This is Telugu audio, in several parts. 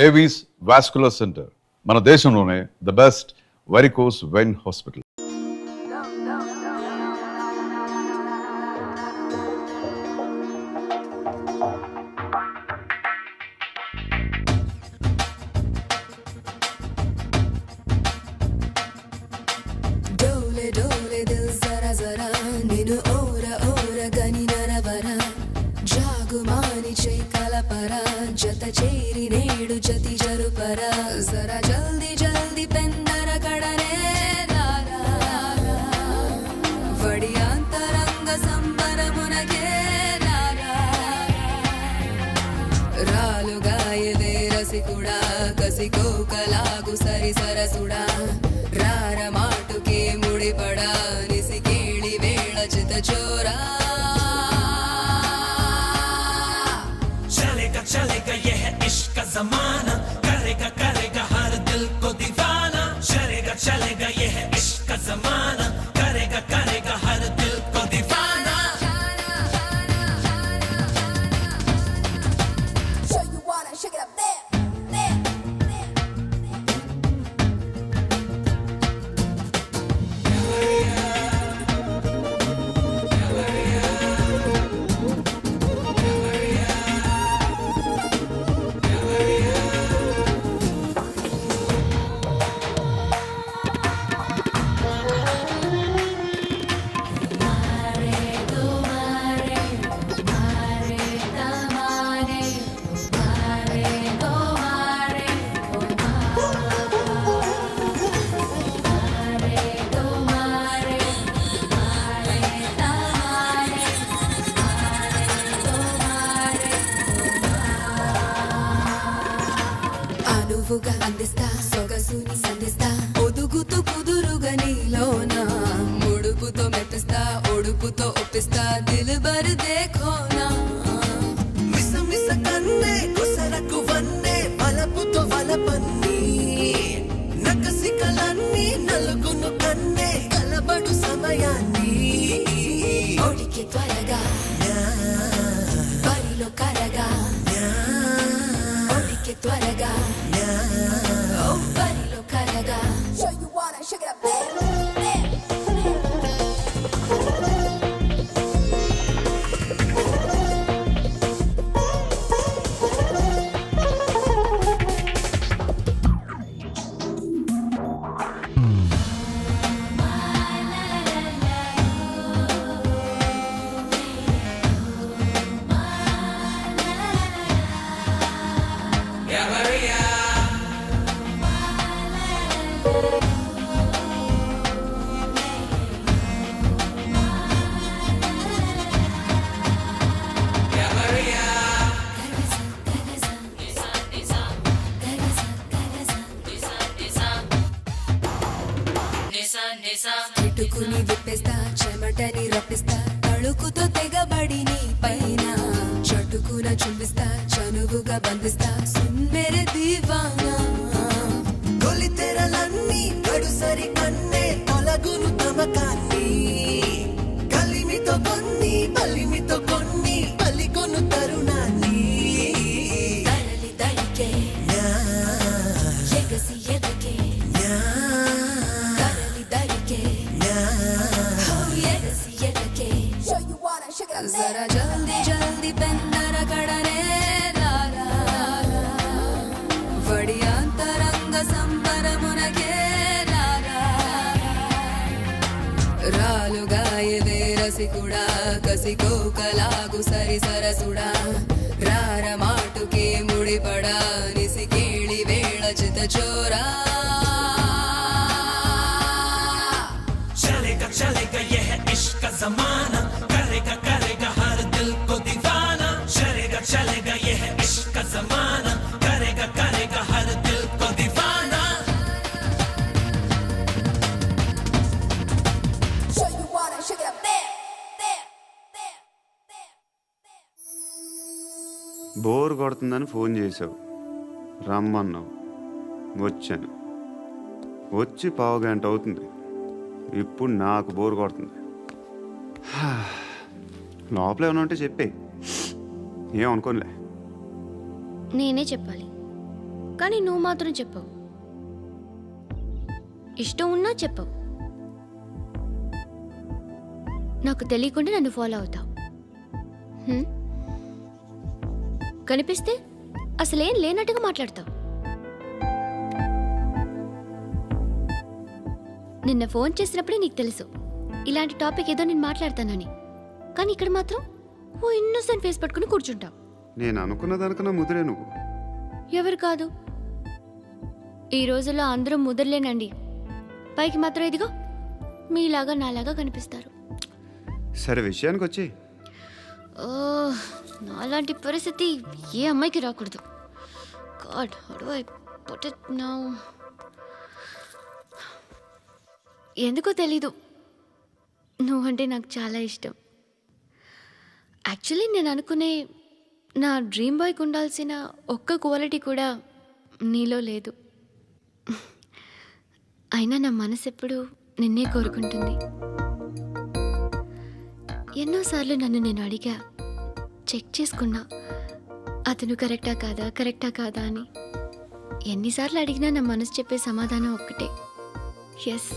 ఏవీస్ వాస్కులర్ సెంటర్ మన దేశంలోనే the best varicose vein hospital. జత చేరి నేడు జతి జరుపరా జరా జల్ది జల్ది పెందర కడనే వడి అంతరంగ సంబరమునకే రాలుగాయలే రసికుడా కసికోకలాగు సరి సరసుడా రార మాటుకే ముడిపడా నిసికేళి వేళ చిత చోరా चलेगा ये है इश्क का जमाना करेगा करेगा हर दिल को दीवाना चलेगा ये है इश्क का जमाना करेगा करेगा हर दिल को दीवाना Show you wanna shake it up there, there, there. అనువుగా అందిస్తా సొగసుని సంధిస్తా ఒదుగుతూ కుదురుగా నీలోన ముడుపుతో మెప్పిస్తా ఒడుపుతో ఒప్పిస్తా దిల్బర్ దేఖోనా మిస మిస కన్నే కొసరకు వన్నే వలపుతో వలపన్ని నకసి కలన్ని నలుగును కన్నే కలబడు సమయాన్ని ఒడికి త్వరగా బరిలో కరగా ఒడికి త్వరగా బరిలో కరగా Show you wanna shake it up there. కిటుకుని విప్పేస్తా చెమటని రప్పిస్తా తళుకుతో తెగబడి నీ పైన చటుకున చుంబిస్తా చనువుగా బంధిస్తా సున్మెరె దీవానా తొలి తెరలన్నీ గడుసరి కన్నే తొలగును తమకాన్ని కలిమితో కొన్ని బలిమితో కొన్ని బలికొను తరుణాన్ని తరలి తడికే ఎగసి ఎదకే తరలి తడికే ఎగసి ఎదకే జరా జల్ది జల్ది పెందర కడనే వడి అంతరంగ సంబరమునకే రాలుగాయదే రసికుడా కసికోకలాగు సరి సరసుడా రార మాటుకే ముడిపడా నిసికేళి వేళ చిత చోరా चलेगा ये है इश्क का जमाना करेगा करेगा हर दिल को दीवाना चलेगा ये है इश्क का जमाना करेगा करेगा हर दिल को दीवाना Show you wanna shake it up there, there, there, there. Bore కొడుతుందని ఫోన్ చేసావు, రమ్మన్నావు, వచ్చాను. వచ్చి పావుగంట అవుతుంది. ఇప్పుడు నాకు బోర్ కొడుతుంది. లోపల ఏమైనా ఉంటే చెప్పే, ఏమనుకోనిలే. నేనే చెప్పాలి, కానీ నువ్వు మాత్రం చెప్పవు. ఇష్టం ఉన్నా చెప్పవు. నాకు తెలియకుండా నన్ను ఫాలో అవుతావు. హ్మ్? కనిపిస్తే అసలేం లేనట్టుగా మాట్లాడతావు. నిన్న ఫోన్ చేసినప్పుడే నీకు తెలుసు ఇలాంటి టాపిక్ ఏదో నేను మాట్లాడతానని. కానీ ఇక్కడ మాత్రం ఓ ఇన్నోసెంట్ ఫేస్ పట్టుకుని కూర్చుంటావు. నేను అనుకున్న దానికన్నా ముదిరే నువ్వు. ఎవరు కాదు, ఈ రోజుల్లో అందరూ ముదరలేనండి. పైకి మాత్రం ఇదిగో మీలాగా నాలాగా కనిపిస్తారు. సరే విషయానికి వచ్చి నాలాంటి పరిస్థితి ఏ అమ్మాయికి రాకూడదు. God, how do I put it now? ఎందుకో తెలీదు, నువ్వంటే నాకు చాలా ఇష్టం. యాక్చువల్లీ నేను అనుకునే నా డ్రీమ్ బాయ్కి ఉండాల్సిన ఒక్క క్వాలిటీ కూడా నీలో లేదు. అయినా నా మనసు ఎప్పుడు నిన్నే కోరుకుంటుంది. ఎన్నోసార్లు నన్ను నేను అడిగా, చెక్ చేసుకున్నా అతను కరెక్టా కాదా అని. ఎన్నిసార్లు అడిగినా నా మనసు చెప్పే సమాధానం ఒక్కటే, yes,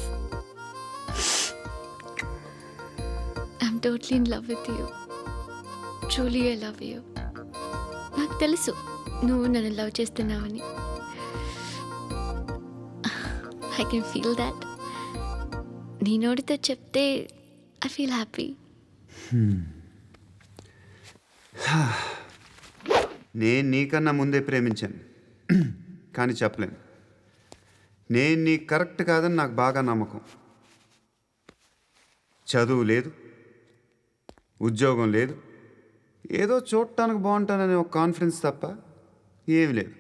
I'm totally in love with you. Truly I love you. నాకు తెలుసు నువ్వు నన్ను లవ్ చేస్తున్నావని. I can feel that. నీ నోటితో చెప్తే ఐ ఫీల్ హ్యాపీ. నేను నీకన్నా ముందే ప్రేమించాను, కానీ చెప్పలేను. నేను నీకు కరెక్ట్ కాదని నాకు బాగా నమ్మకం. చదువు లేదు, ఉద్యోగం లేదు, ఏదో చూడటానికి బాగుంటాననే ఒక కాన్ఫిడెన్స్ తప్ప ఏమి లేదు.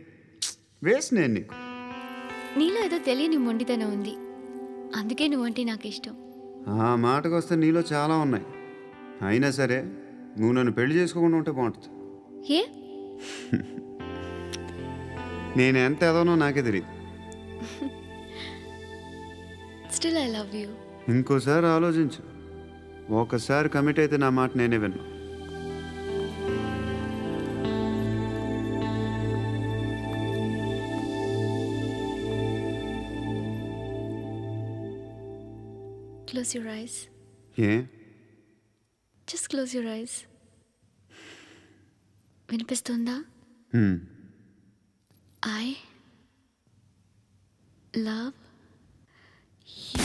వేస్ట్ నేను నీకు. నీలో ఏదో తెలియని మొండితనం ఉంది, అందుకే నువ్వంటే నాకు ఇష్టం. ఆ మాటకు వస్తే నీలో చాలా ఉన్నాయి. అయినా సరే నువ్వు నన్ను పెళ్లి చేసుకోకుండా ఉంటే బాగుంటుంది. ఏ? నేను ఎంత ఎదవనో నాకే తెలియదు. Still I love you. ఇంకోసారి ఆలోచించు. ఒకసారి కమిట్ అయితే నా మాట నేనే విన్నా. Close your eyes. A? Just close your eyes. వినిపిస్తుందా? I love you.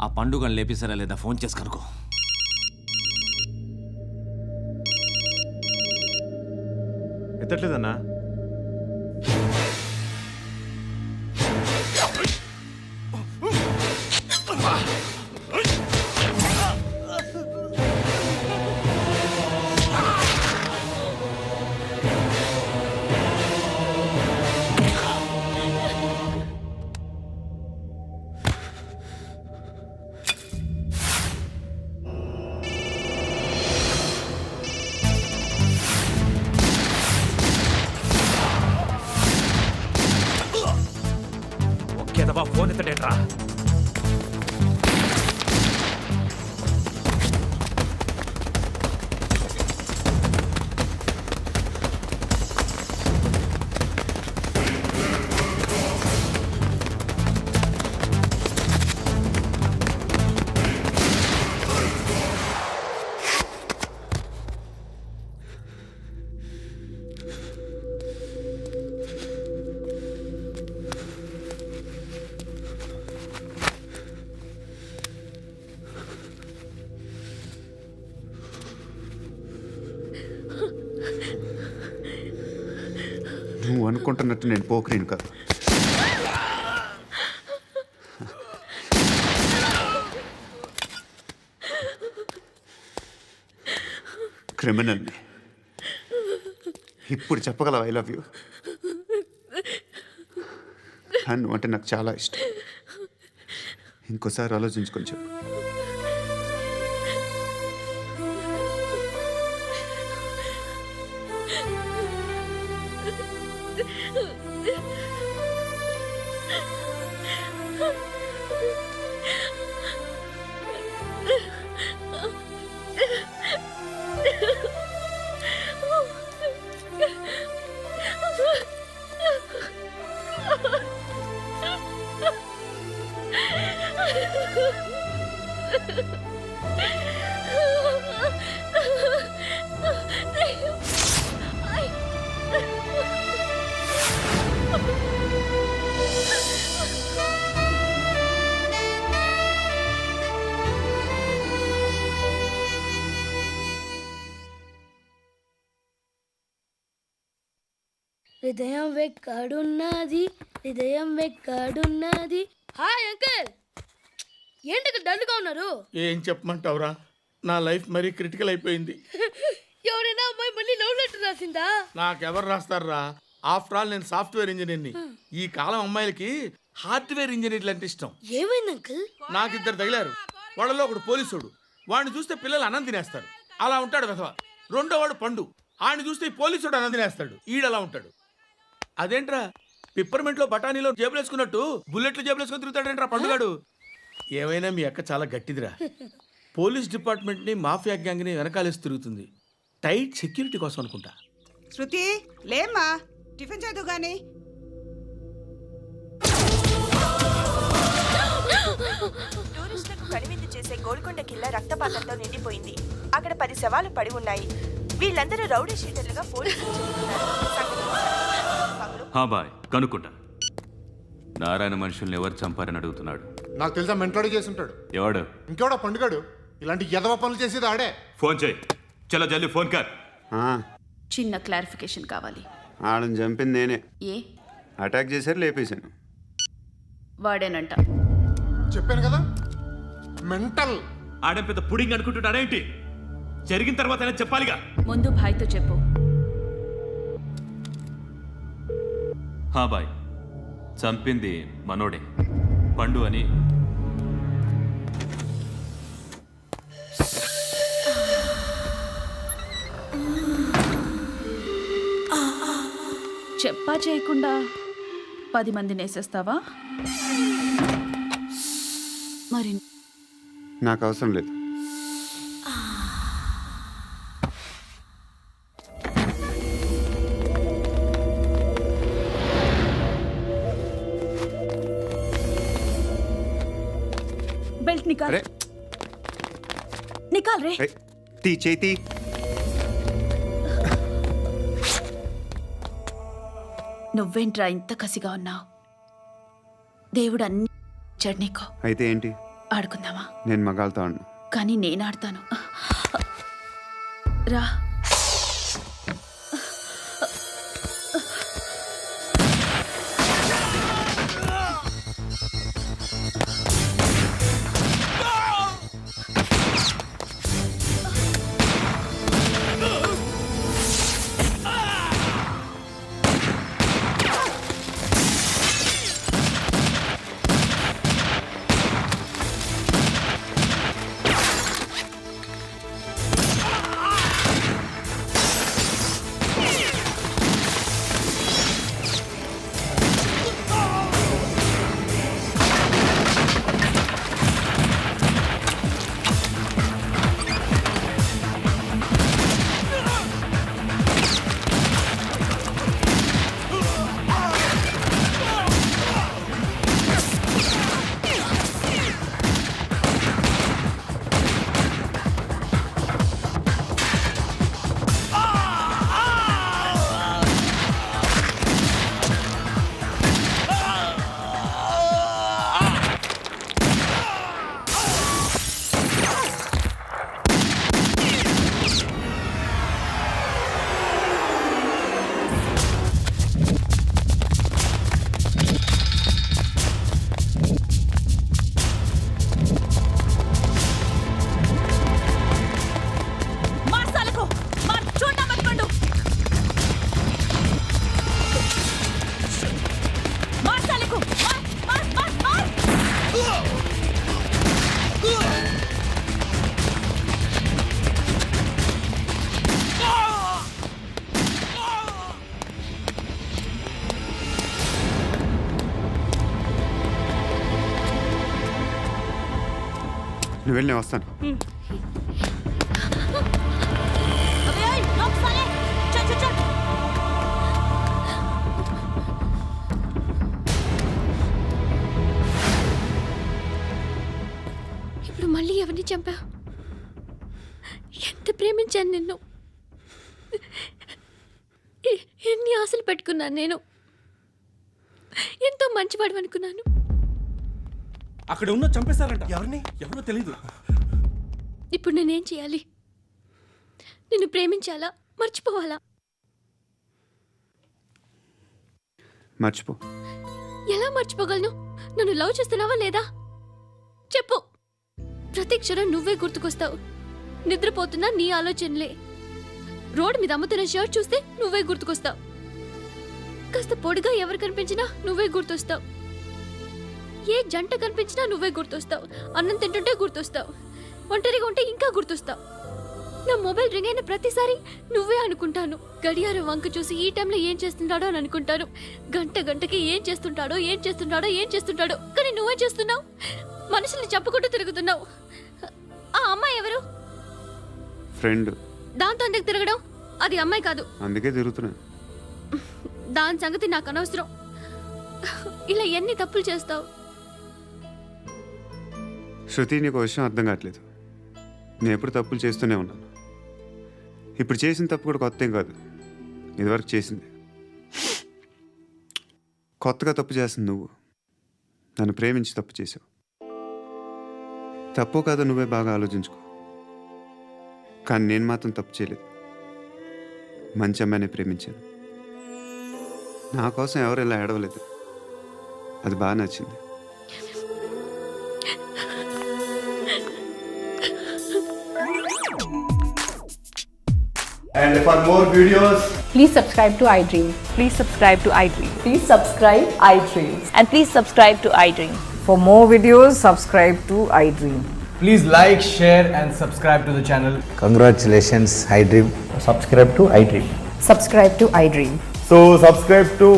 ఆ పండుగను లేపేసారా లేదా ఫోన్ చేసి కనుకో. ఎత్తట్లేదన్నా. ఒకేదవా ఫోన్ ఎత్తడేట్రా. నువ్వు అనుకుంటున్నట్టు నేను పోకరీని కాదు. క్రిమినల్ని. ఇప్పుడు చెప్పగలవు ఐ లవ్ యూ. నువ్వు అంటే నాకు చాలా ఇష్టం. ఇంకోసారి ఆలోచించుకొని చెప్పు. హృదయం వెక్కడున్నది, హృదయం వెక్కడున్నది. హాయ్ అంకుల్, ఏంటి డల్గా ఉన్నారు? ఏం చెప్పమంటావురా, నా లైఫ్ మరీ క్రిటికల్ అయిపోయింది. ఎవరైనా అమ్మాయి మళ్ళీ లవ్ లెటర్ రాసిందా? నాకెవరు రాస్తారా? ఆఫ్టర్ ఆల్ నేను సాఫ్ట్వేర్ ఇంజనీర్ని. ఈ కాలం అమ్మాయిలకి హార్డ్వేర్ ఇంజనీర్లు అంటే ఇష్టం. ఏమైంది అంకుల్? నాకు ఇద్దరు తగిలారు. వాళ్ళలో ఒకడు పోలీసుడు. వాడిని చూస్తే పిల్లలు అన్నం తినేస్తారు, అలా ఉంటాడు వెధవ. రెండో వాడు పండు. ఆడిని చూస్తే ఈ పోలీసుడు అన్నం తినేస్తాడు, ఈడలా ఉంటాడు. అదేంట్రా, పిప్పర్మెంట్లో బఠానీలో జేబులు వేసుకున్నట్టు బుల్లెట్లు జేబులు వేసుకుని తిరుగుతాడేంట్రా పండుగాడు. ఏమైనా మీ అక్క చాలా గట్టిదిరా. పోలీస్ డిపార్ట్మెంట్ని మాఫియా గ్యాంగ్ని వెనకాలేసి తిరుగుతుంది. టైట్ సెక్యూరిటీ కోసం అనుకుంటా. శృతి లేమ్మా, టిఫిన్ చేద్దు గాని. టూరిస్టులకు కనువిందు చేసే గోల్కొండ కిల్లా రక్తపాతంతో నిండిపోయింది. అక్కడ 10 శవాలు పడి ఉన్నాయి. వీళ్ళందరూ రౌడీ షీటర్లుగా పోలీసులు బాయ్ కనుక్కుంటా. నారాయణ మనుషుల్ని ఎవరు చంపారని అడుగుతున్నాడు. నాకు తెలుసా, మెంటోడి చేసి ఉంటాడు. ఎవడు? ఇంకెవడా పండుగాడు. ఇలాంటి ఎదవ పనులు చేసేది ఆడే. ఫోన్ చేయి. చలో జల్దీ ఫోన్ కర్. చిన్న క్లారిఫికేషన్ కావాలి. ఆడని చంపింది నేనే. ఏ? అటాక్ చేశారు, లేపేశాను. వాడేనంట. చెప్పాను కదా, మెంటల్. ఆడే పెద్ద పుడింగ్ అనుకుంటున్నాడేంటి? జరిగిన తర్వాత అయినా చెప్పాలిగా. ముందు భాయ్తో చెప్పు. బాయ్, చంపింది మనోడే, పండు అని. చెప్పా చేయకుండా 10 మందిని వేసేస్తావా? మరి నాకు అవసరం లేదు. బెల్ట్ నికాల్. అరే నికాల్ రే. తీ చేతి. నువ్వేంట్రా ఇంత కసిగా ఉన్నావు? దేవుడు అన్ని ఇచ్చాడు నీకు. అయితే ఏంటి? ఆడుకుందామా? నేను మగాళ్ళతో ఆడను. కానీ నేను ఆడతాను. రా. నువ్వు వెళ్ళి నేను వస్తాను. ఇప్పుడు మళ్ళీ ఎవరిని చంపా? ఎంత ప్రేమించాను నిన్ను, ఎన్ని ఆశలు పెట్టుకున్నాను నేను, ఎంతో మంచివాడు అనుకున్నాను. అక్కడ ఉన్న చంపేశారంట. ఎవరిని? ఎవరో తెలీదు. ఇప్పుడు నేనేం చేయాలి? నిన్ను ప్రేమించాలా, మర్చిపోవాలా? మర్చిపో. ఎలా మర్చిపోగలను? నన్ను లవ్ చేస్తున్నావా లేదా చెప్పు. ప్రతి క్షణం నువ్వే గుర్తుకొస్తావు. నిద్రపోతున్నా నీ ఆలోచనలే. రోడ్డు మీద అమ్ముతున్న షర్ట్ చూస్తే నువ్వే గుర్తుకొస్తావు. కాస్త పొడిగా ఎవరు కనిపించినా నువ్వే గుర్తొస్తావు. ఏ జంట కనిపించినా నువ్వే గుర్తొస్తావు. అన్నం తింటుంటే గుర్తొస్తావు. ఒంటరిగా ఉంటే ఇంకా గుర్తొస్తావు. నా మొబైల్ రింగ్ అయిన ప్రతిసారి నువ్వే అనుకుంటాను. గడియారం వంక చూసి ఈ టైంలో ఏం చేస్తుంటాడో అని అనుకుంటాను. గంటకి ఏం చేస్తుంటాడో కానీ నువ్వే చేస్తున్నావు. మనుషుల్ని చెప్పుకుంటూ తిరుగుతున్నావు. ఆ అమ్మాయి ఎవరు? ఫ్రెండ్. దాంతో ఎందుకు తిరగడం? అది అమ్మాయి కాదు. అందుకే తిరుగుతున్నా. దాని సంగతి నాకు అనవసరం. ఇలా ఎన్ని తప్పులు చేస్తావు? శృతి, నీకు విషయం అర్థం కావట్లేదు. నేను ఎప్పుడు తప్పులు చేస్తూనే ఉన్నాను. ఇప్పుడు చేసిన తప్పు కూడా కొత్త ఏం కాదు, ఇదివరకు చేసింది. కొత్తగా తప్పు చేస్తుంది నువ్వు. నన్ను ప్రేమించి తప్పు చేసావు. తప్పు కాదో నువ్వే బాగా ఆలోచించుకో. కానీ నేను మాత్రం తప్పు చేయలేదు. మంచి అమ్మాయిని ప్రేమించాను. నా కోసం ఎవరు ఇలా ఏడవలేదు. అది బాగా నచ్చింది. And for more videos, Please subscribe to iDream. Please subscribe to iDream. Please subscribe iDream. And please subscribe to iDream. For more videos, subscribe to iDream. please like, share, and subscribe to the channel. Congratulations, iDream. Subscribe to iDream. Subscribe to iDream. So subscribe to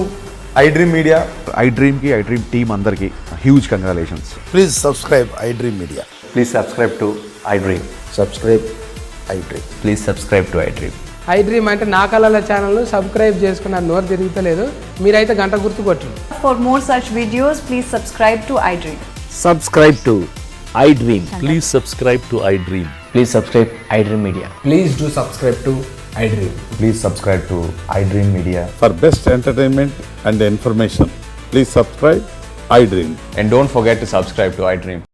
iDream Media. iDream ki iDream team andarki huge congratulations. Please subscribe iDream Media. Please subscribe to iDream. Subscribe iDream. Please subscribe to iDream. iDream అంటే నా కళల ఛానల్ సబ్స్క్రైబ్ చేసుకున్న నోరు తిరుగుతలేదు. మీరైతే గంట గుర్తు కొట్టండి. For more such videos, please subscribe to iDream. Subscribe to iDream. Please subscribe to iDream. Please subscribe iDream Media. Please do subscribe to iDream. Please subscribe to iDream Media. For best entertainment and information, please subscribe iDream. And don't forget to subscribe to iDream.